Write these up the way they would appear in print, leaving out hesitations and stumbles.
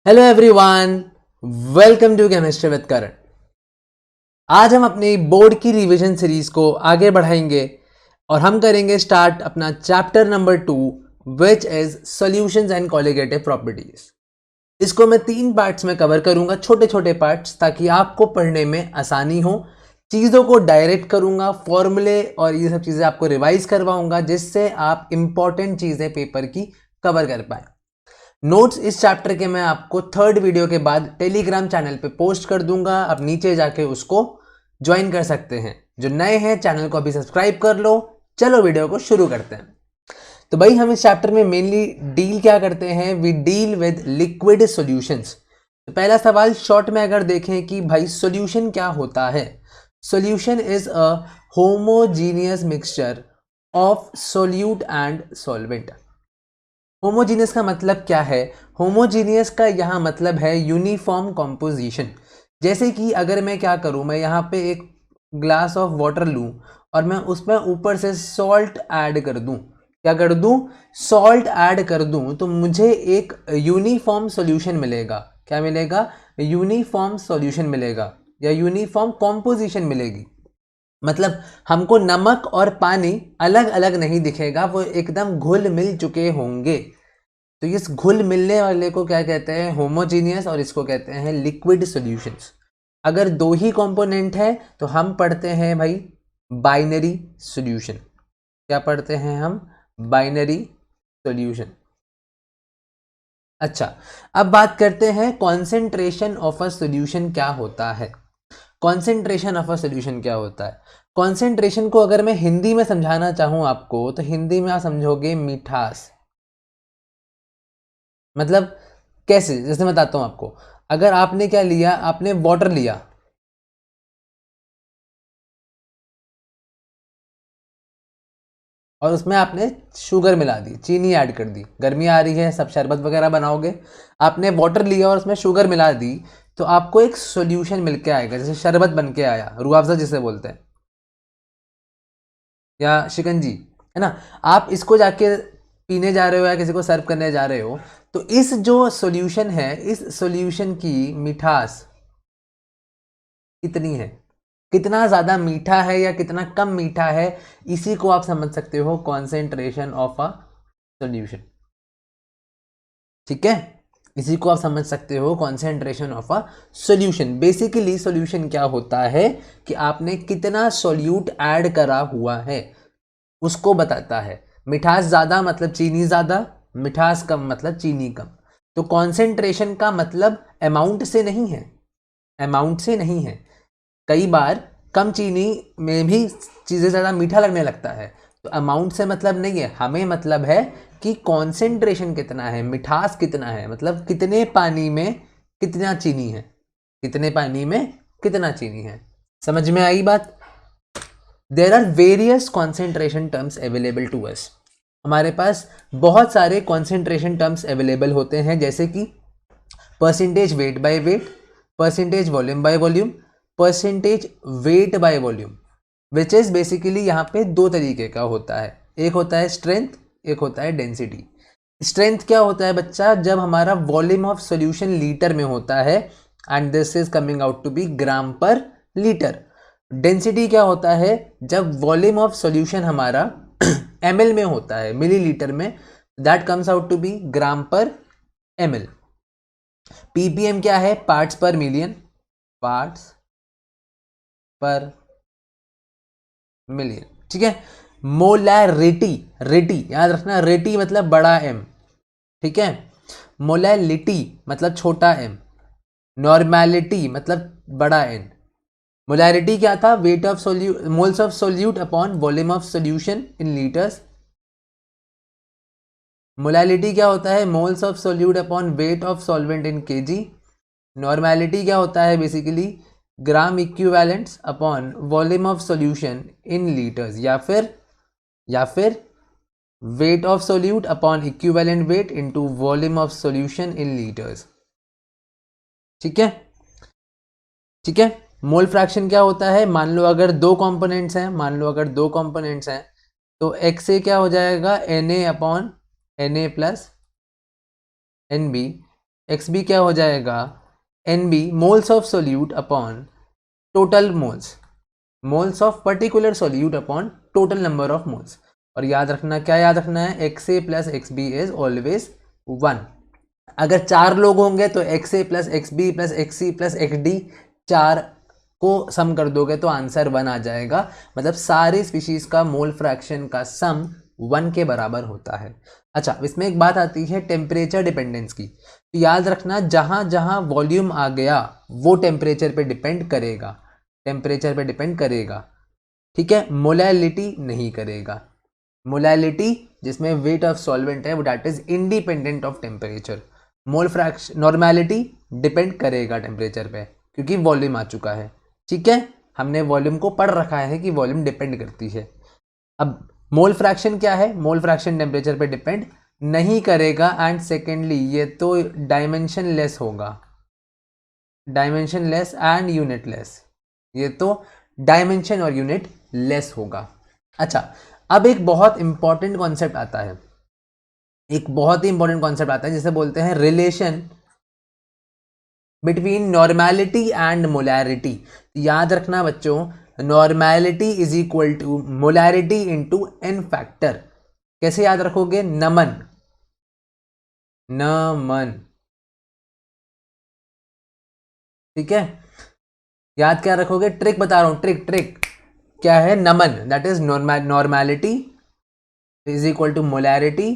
Hello everyone, welcome to chemistry with Karan. आज हम अपनी बोर्ड की रिवीजन सीरीज को आगे बढ़ाएंगे और हम करेंगे स्टार्ट अपना chapter number 2 which is solutions and colligative properties. इसको मैं 3 पार्ट्स में कवर करूंगा, छोटे छोटे पार्ट्स, ताकि आपको पढ़ने में आसानी हो। चीज़ों को डायरेक्ट करूंगा, फॉर्मूले और ये सब चीज़ें आपको रिवाइज करवाऊंगा, जिससे आप इंपॉर्टेंट चीज़ें पेपर की कवर कर पाए। नोट्स इस चैप्टर के मैं आपको थर्ड वीडियो के बाद टेलीग्राम चैनल पे पोस्ट कर दूंगा। आप नीचे जाके उसको ज्वाइन कर सकते हैं। जो नए हैं चैनल को अभी सब्सक्राइब कर लो। चलो वीडियो को शुरू करते हैं। तो भाई हम इस चैप्टर में मेनली डील क्या करते हैं, we deal with liquid solutions. तो पहला सवाल शॉर्ट में अगर देखें कि भाई सॉल्यूशन क्या होता है। Solution is a homogeneous mixture of solute and solvent. Homogeneous का मतलब क्या है? होमोजीनियस का यहाँ मतलब है यूनिफॉर्म कॉम्पोजिशन। जैसे कि अगर मैं क्या करूँ, मैं यहाँ पे एक ग्लास ऑफ वाटर लूँ और मैं उसमें ऊपर से सॉल्ट ऐड कर दूँ। क्या कर दूँ? सॉल्ट ऐड कर दूँ, तो मुझे एक यूनिफॉर्म सॉल्यूशन मिलेगा। क्या मिलेगा? यूनिफॉर्म सॉल्यूशन मिलेगा या यूनिफॉर्म कॉम्पोजिशन मिलेगी। मतलब हमको नमक और पानी अलग अलग नहीं दिखेगा, वो एकदम घुल मिल चुके होंगे। तो इस घुल मिलने वाले को क्या कहते हैं? होमोजीनियस। और इसको कहते हैं लिक्विड सॉल्यूशंस। अगर दो ही कंपोनेंट है तो हम पढ़ते हैं भाई बाइनरी सॉल्यूशन। क्या पढ़ते हैं हम? Binary solution. अच्छा, अब बात करते हैं कॉन्सेंट्रेशन ऑफ अ सॉल्यूशन क्या होता है। कॉन्सेंट्रेशन ऑफ अ सॉल्यूशन क्या होता है? कॉन्सेंट्रेशन को अगर मैं हिंदी में समझाना चाहूं आपको, तो हिंदी में आप समझोगे मिठास। मतलब कैसे? जैसे मैं बताता हूं आपको। अगर आपने क्या लिया, आपने वाटर लिया और उसमें आपने शुगर मिला दी, चीनी ऐड कर दी। गर्मी आ रही है, सब शरबत वगैरह बनाओगे। आपने वाटर लिया और उसमें शुगर मिला दी, तो आपको एक सॉल्यूशन मिल के आएगा। जैसे शरबत बन के आया, रूह अफ़ज़ा जिसे बोलते हैं, या शिकंजी, है ना। आप इसको जाके पीने जा रहे हो या किसी को सर्व करने जा रहे हो, तो इस जो सॉल्यूशन है, इस सॉल्यूशन की मिठास कितनी है, कितना ज़्यादा मीठा है या कितना कम मीठा है, इसी को आप समझ सकते हो कॉन्सेंट्रेशन ऑफ अ सॉल्यूशन। ठीक है, इसी को आप समझ सकते हो concentration of a solution. Basically solution क्या होता है कि आपने कितना सॉल्यूट ऐड करा हुआ है, उसको बताता है। मिठास ज़्यादा मतलब चीनी ज़्यादा, मिठास कम मतलब चीनी कम। तो कॉन्सेंट्रेशन का मतलब अमाउंट से नहीं है, अमाउंट से नहीं है। कई बार कम चीनी में भी चीज़ें ज़्यादा मीठा लगने लगता है। तो अमाउंट से मतलब नहीं है, हमें मतलब है कि कॉन्सेंट्रेशन कितना है, मिठास कितना है, मतलब कितने पानी में कितना चीनी है, कितने पानी में कितना चीनी है। समझ में आई बात? There are various concentration terms available to us. हमारे पास बहुत सारे कॉन्सेंट्रेशन टर्म्स अवेलेबल होते हैं, जैसे कि percentage wait by wait, percentage volume by volume, percentage weight by volume. Which is basically यहाँ पे दो तरीके का होता है। एक होता है स्ट्रेंथ, एक होता है डेंसिटी। स्ट्रेंथ क्या होता है बच्चा? जब हमारा वॉल्यूम ऑफ सॉल्यूशन लीटर में होता है and this is coming out to be gram per litre. Density क्या होता है? जब वॉल्यूम ऑफ सॉल्यूशन हमारा ml में होता है, मिलीलीटर में, that comes out to be gram per ml। ppm क्या है? पार्ट्स पर मिलियन, पार्ट्स पर मिलियन। ठीक है। मोलैरिटी, रेटी याद रखना, रेटी मतलब बड़ा एम। ठीक है। मोलैलिटी मतलब छोटा एम। नॉर्मेलिटी मतलब बड़ा एन। मोलैरिटी क्या था? Weight of solute, moles of solute upon volume of solution in litres. Molality क्या होता है? Moles of solute upon weight of solvent in KG. Normality क्या होता है? Basically gram equivalents upon volume of solution in litres, या फिर weight of solute upon equivalent weight into volume of solution in litres. ठीक है, ठीक है। Mole fraction क्या होता है? मान लो अगर दो कंपोनेंट्स हैं, मान लो अगर दो कंपोनेंट्स हैं, तो एक्स ए क्या हो जाएगा? N A upon N A plus N B X B क्या हो जाएगा, N B moles of solute upon total moles, moles of particular solute upon total number of moles. और याद रखना, क्या याद रखना है, X A plus X B is always 1। अगर 4 लोग होंगे तो X A plus X B plus X C plus X D 4 को सम कर दोगे तो आंसर 1 आ जाएगा। मतलब सारी स्पीशीज का मोल फ्रैक्शन का सम 1 के बराबर होता है। अच्छा, इसमें एक बात आती है टेम्परेचर डिपेंडेंस की, तो याद रखना जहां जहां वॉल्यूम आ गया वो टेम्परेचर पे डिपेंड करेगा, टेम्परेचर पे डिपेंड करेगा, ठीक है, मोलैलिटी नहीं करेगा। मोलैलिटी जिसमें वेट ऑफ सॉल्वेंट है वो that is independent of temperature. Mole fraction normality depend करेगा टेम्परेचर पे क्योंकि वॉल्यूम आ चुका है, ठीक है, हमने वॉल्यूम को पढ़ रखा है कि वॉल्यूम डिपेंड करती है। अब मोल फ्रैक्शन क्या है, मोल फ्रैक्शन टेम्परेचर पे डिपेंड नहीं करेगा। एंड सेकेंडली ये तो डायमेंशन लेस होगा, dimension less and unit less, ये तो डायमेंशन और यूनिट लेस होगा। अच्छा, अब एक बहुत इंपॉर्टेंट कॉन्सेप्ट आता है, एक बहुत ही इंपॉर्टेंट कॉन्सेप्ट आता है जिसे बोलते हैं relation between normality and molarity. याद रखना बच्चों, normality is equal to molarity into N factor. कैसे याद रखोगे, नमन, नमन, ठीक है, याद क्या रखोगे, ट्रिक बता रहा हूं, ट्रिक ट्रिक क्या है, Naman that is normality is equal to molarity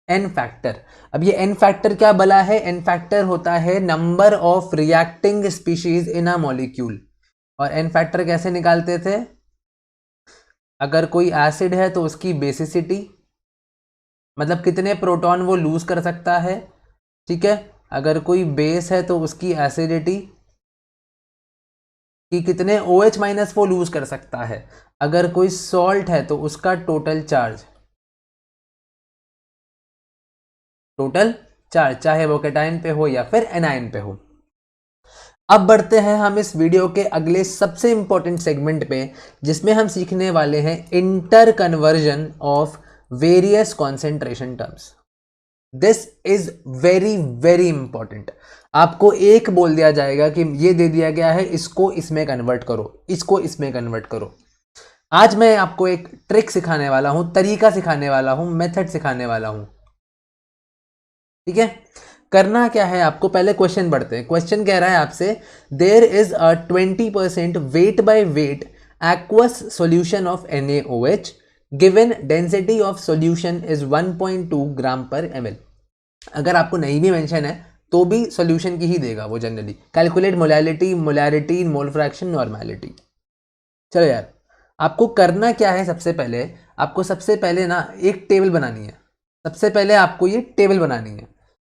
N factor. अब ये एन फैक्टर क्या बला है, एन फैक्टर होता है number of reacting species in a molecule. और एन फैक्टर कैसे निकालते थे, अगर कोई एसिड है तो उसकी बेसिसिटी, मतलब कितने प्रोटॉन वो लूज कर सकता है, ठीक है, अगर कोई बेस है तो उसकी एसिडिटी कि कितने OH माइनस वो लूज कर सकता है, अगर कोई सॉल्ट है तो उसका टोटल चार्ज, टोटल चार्ज चाहे वो कैटायन पे हो या फिर एनायन पे हो। अब बढ़ते हैं हम इस वीडियो के अगले सबसे इंपॉर्टेंट सेगमेंट पे जिसमें हम सीखने वाले हैं inter conversion of various concentration terms. This is very very important. आपको एक बोल दिया जाएगा कि ये दे दिया गया है, इसको इसमें कन्वर्ट करो, इसको इसमें कन्वर्ट करो। आज मैं आपको एक ट्रिक सिखाने वाला हूं, तरीका सिखाने वाला हूं, मेथड सिखाने वाला हूं, ठीक है। करना क्या है आपको, पहले क्वेश्चन पढ़ते हैं। क्वेश्चन कह रहा है आपसे, there is a 20% weight by weight aqueous solution of NaOH given density of solution is 1.2 gram per ml। अगर आपको नहीं भी मेंशन है तो भी सॉल्यूशन की ही देगा वो generally. Calculate molality, molarity, mole fraction, normality. चलो यार, आपको करना क्या है, सबसे पहले आपको सबसे पहले ना एक टेबल बनानी है। सबसे पहले आपको ये टेबल बनानी है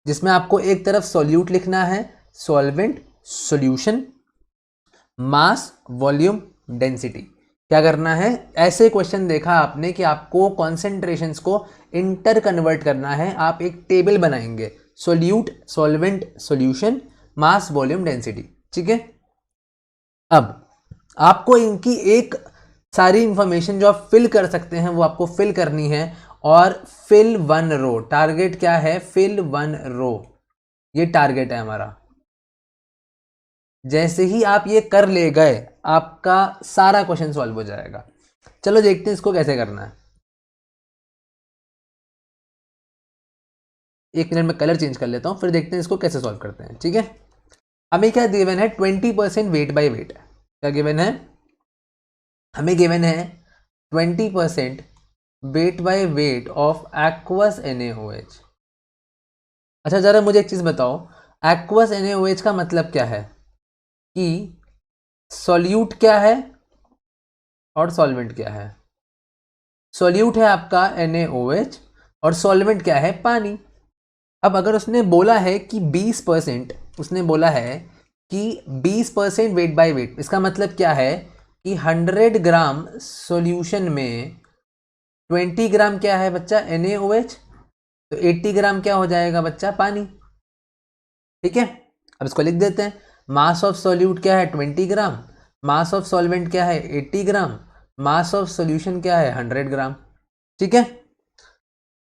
जिसमें आपको एक तरफ सॉल्यूट लिखना है, सॉल्वेंट, सॉल्यूशन, मास, वॉल्यूम, डेंसिटी। क्या करना है, ऐसे क्वेश्चन देखा आपने कि आपको कॉन्सेंट्रेशंस को इंटर कन्वर्ट करना है, आप एक टेबल बनाएंगे, सॉल्यूट, सॉल्वेंट, सॉल्यूशन, मास, वॉल्यूम, डेंसिटी, ठीक है। अब आपको इनकी एक सारी इंफॉर्मेशन जो आप फिल कर सकते हैं वो आपको फिल करनी है। और फिल 1 रो, टारगेट क्या है, फिल 1 रो, ये टारगेट है हमारा। जैसे ही आप ये कर ले गए आपका सारा क्वेश्चन सॉल्व हो जाएगा। चलो देखते हैं इसको कैसे करना है। एक मिनट में कलर चेंज कर लेता हूं, फिर देखते हैं इसको कैसे सॉल्व करते हैं, ठीक है। हमें क्या गिवन है, 20% वेट बाय वेट। क्या गिवन है, हमें गिवन है 20% weight by weight of aqueous NaOH। अच्छा जरा मुझे एक चीज बताओ, एक्वस NaOH का मतलब क्या है कि सॉल्यूट क्या है और सॉल्वेंट क्या है। सॉल्यूट है आपका NaOH और सॉल्वेंट क्या है, पानी। अब अगर उसने बोला है कि 20%, उसने बोला है कि 20% वेट बाय वेट, इसका मतलब क्या है कि 100 ग्राम सॉल्यूशन में 20 ग्राम क्या है बच्चा, NaOH, तो 80 ग्राम क्या हो जाएगा बच्चा, पानी, ठीक है। अब इसको लिख देते हैं, मास ऑफ सॉल्यूट क्या है 20 ग्राम, मास ऑफ सॉल्वेंट क्या है 80 ग्राम, मास ऑफ सॉल्यूशन क्या है 100 ग्राम, ठीक है।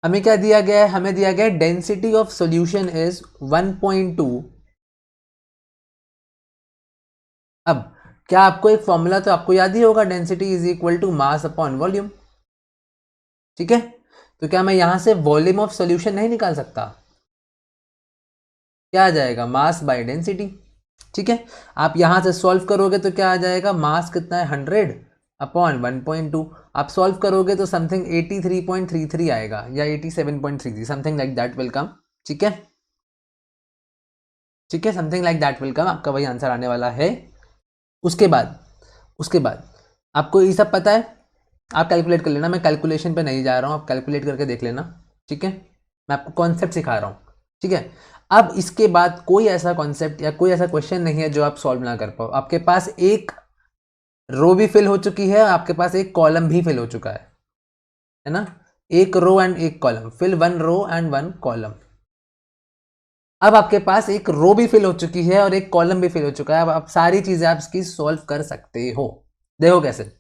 हमें क्या दिया गया है, हमें दिया गया है डेंसिटी ऑफ सॉल्यूशन इज 1.2। अब क्या आपको एक फॉर्मूला तो आपको याद ही होगा, density is equal to mass upon volume, ठीक है। तो क्या मैं यहां से वॉल्यूम ऑफ सॉल्यूशन नहीं निकाल सकता? क्या आ जाएगा, मास बाय डेंसिटी, ठीक है। आप यहां से सॉल्व करोगे तो क्या आ जाएगा, मास कितना है 100 अपॉन 1.2। आप सॉल्व करोगे तो समथिंग 83.33 आएगा या 87.33, something like that will come, ठीक है, ठीक है, something like that will come, आपका वही आंसर आने वाला है। उसके बाद आपको ये सब पता है, आप कैलकुलेट कर लेना, मैं कैलकुलेशन पे नहीं जा रहा हूँ, आप कैलकुलेट करके देख लेना, ठीक है। मैं आपको कॉन्सेप्ट सिखा रहा हूँ, ठीक है। अब इसके बाद कोई ऐसा कॉन्सेप्ट या कोई ऐसा क्वेश्चन नहीं है जो आप सॉल्व ना कर पाओ। आपके पास एक रो भी फिल हो चुकी है, आपके पास एक कॉलम भी फिल हो चुका है ना, एक रो एंड एक column, fill 1 row and 1 column. अब आपके पास एक रो भी फिल हो चुकी है और एक कॉलम भी फिल हो चुका है। अब आप सारी चीजें आप इसकी सॉल्व कर सकते हो। देखो कैसे,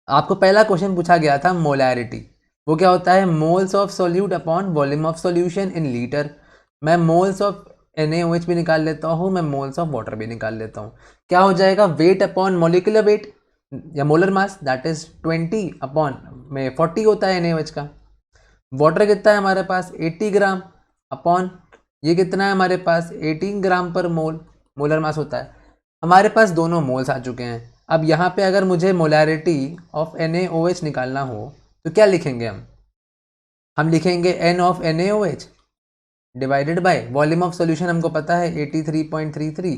आपको पहला क्वेश्चन पूछा गया था मोलैरिटी, वो क्या होता है, moles of solute upon volume of solution in litre. मैं मोल्स ऑफ NaOH भी निकाल लेता हूँ, मैं मोल्स ऑफ वाटर भी निकाल लेता हूँ। क्या हो जाएगा, वेट अपॉन मोलिकुलर वेट या molar mass, that is 20 upon में 40 होता है NaOH का। वाटर कितना है हमारे पास 80 ग्राम अपॉन ये कितना है हमारे पास 18 ग्राम पर मोल, मोलर मास होता है। हमारे पास दोनों मोल्स आ चुके हैं। अब यहाँ पे अगर मुझे मोलैरिटी ऑफ NaOH निकालना हो तो क्या लिखेंगे हम लिखेंगे N of NaOH divided by volume of solution, हमको पता है 83.33,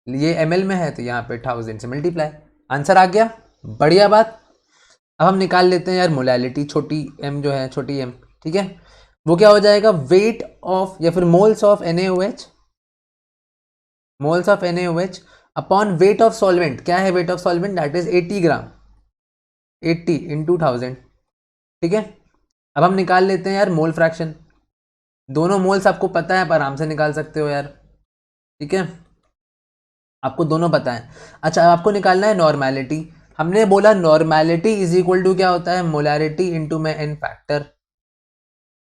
ये ml में है तो यहाँ पे 1000 से मल्टीप्लाई, आंसर आ गया, बढ़िया बात। अब हम निकाल लेते हैं यार मोलैरिटी, छोटी m जो है, छोटी m, ठीक है। वो क्या हो जाएगा, वेट ऑफ या फिर moles of NaOH, moles of NaOH upon weight of solvent, क्या है weight of solvent, that is 80 gram, 80 into 1000, ठीक है। अब हम निकाल लेते हैं यार मोल फ्रैक्शन, दोनों मोल्स आपको पता है, आप आराम से निकाल सकते हो यार, ठीक है, आपको दोनों पता है। अच्छा, अब आपको निकालना है नॉर्मेलिटी। हमने बोला नॉर्मेलिटी इज इक्वल टू क्या होता है, मोलैरिटी इंटू में n फैक्टर।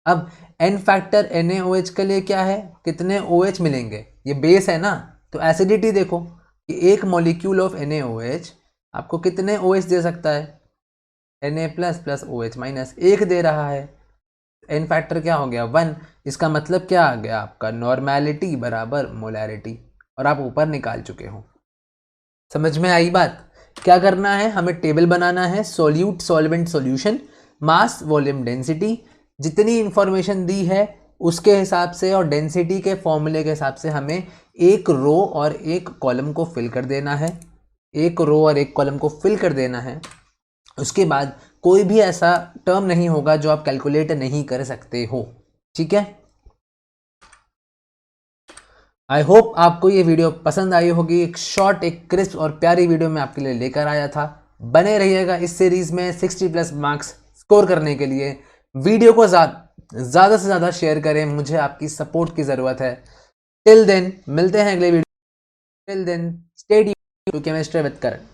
अब n फैक्टर NaOH के लिए क्या है, कितने OH मिलेंगे, ये बेस है ना, तो एसिडिटी देखो कि एक मॉलिक्यूल ऑफ NaOH आपको कितने OH दे सकता है, Na plus plus OH minus, एक दे रहा है, n फैक्टर क्या हो गया 1। इसका मतलब क्या आ गया आपका, नॉर्मेलिटी बराबर मोलैरिटी, और आप ऊपर निकाल चुके हो। समझ में आई बात? क्या करना है, हमें टेबल बनाना है, solute solvent solution, mass volume density, जितनी इंफॉर्मेशन दी है उसके हिसाब से और डेंसिटी के फॉर्मूले के हिसाब से हमें एक रो और एक कॉलम को फिल कर देना है, एक रो और एक कॉलम को फिल कर देना है। उसके बाद कोई भी ऐसा टर्म नहीं होगा जो आप कैलकुलेट नहीं कर सकते हो, ठीक है। आई होप आपको ये वीडियो पसंद आई होगी, एक शॉर्ट, एक क्रिस्प और प्यारी वीडियो मैं आपके लिए लेकर आया था। बने रहिएगा इस सीरीज में 60+ मार्क्स स्कोर करने के लिए। वीडियो को ज़्यादा से ज़्यादा शेयर करें, मुझे आपकी सपोर्ट की ज़रूरत है। टिल देन मिलते हैं अगले video, till then stay tuned to chemistry with Karan.